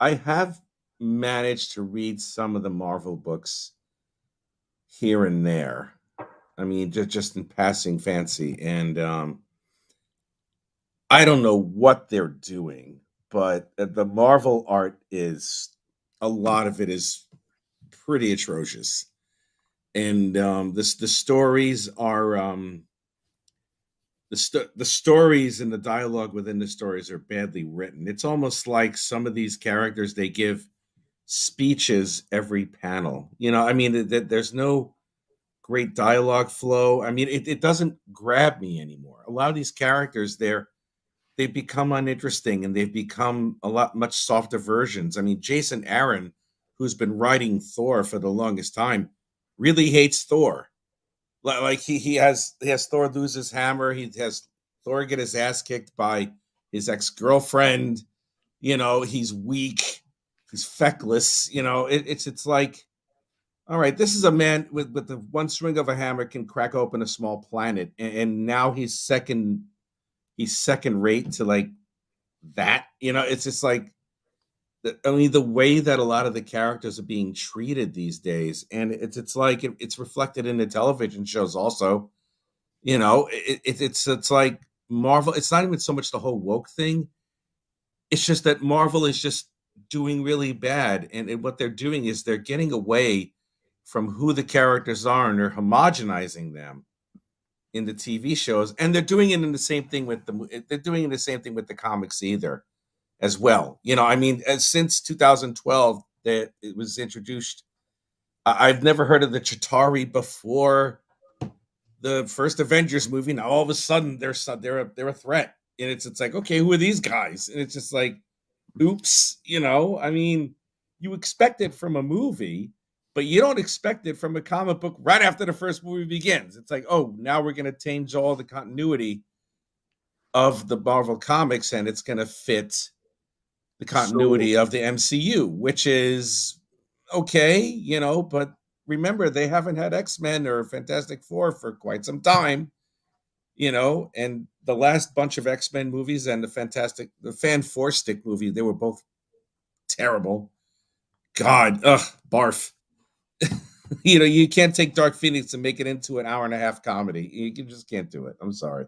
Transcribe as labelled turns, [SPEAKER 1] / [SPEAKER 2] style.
[SPEAKER 1] I have managed to read some of the Marvel books here and there. I mean, just in passing fancy, and I don't know what they're doing, but the Marvel art is a lot of it is pretty atrocious, and the stories are the stories and the dialogue within the stories are badly written. It's almost like some of these characters they give speeches every panel. I mean, there's no great dialogue flow. I mean, it doesn't grab me anymore. A lot of these characters, they've become uninteresting and they've become a lot much softer versions. I mean, Jason Aaron, who's been writing Thor for the longest time, really hates Thor. Like he has Thor lose his hammer. He has Thor get his ass kicked by his ex girlfriend. He's weak. He's feckless. It's like, all right, this is a man with the one swing of a hammer can crack open a small planet, and now he's second rate to like that. It's just like I mean the way that a lot of the characters are being treated these days, and it's like it's reflected in the television shows also. It's like Marvel. It's not even so much the whole woke thing. It's just that Marvel is just doing really bad, and what they're doing is they're getting away from who the characters are, and they're homogenizing them in the TV shows, and they're doing it in the same thing with they're doing the same thing with the comics either, as well. I mean, since 2012 that it was introduced, I've never heard of the Chitauri before the first Avengers movie. Now all of a sudden they're a threat, and it's like, okay, who are these guys? And it's just like, oops. I mean, you expect it from a movie, but you don't expect it from a comic book right after the first movie begins. It's like, oh, now we're going to change all the continuity of the Marvel comics, and it's going to fit the
[SPEAKER 2] So
[SPEAKER 1] continuity of the MCU, which is okay, but remember, they haven't had X-Men or Fantastic Four for quite some time, and the last bunch of X-Men movies and the Fan Four Stick movie, they were both terrible. God, ugh, barf. You can't take Dark Phoenix and make it into an hour and a half comedy. You just can't do it. I'm sorry.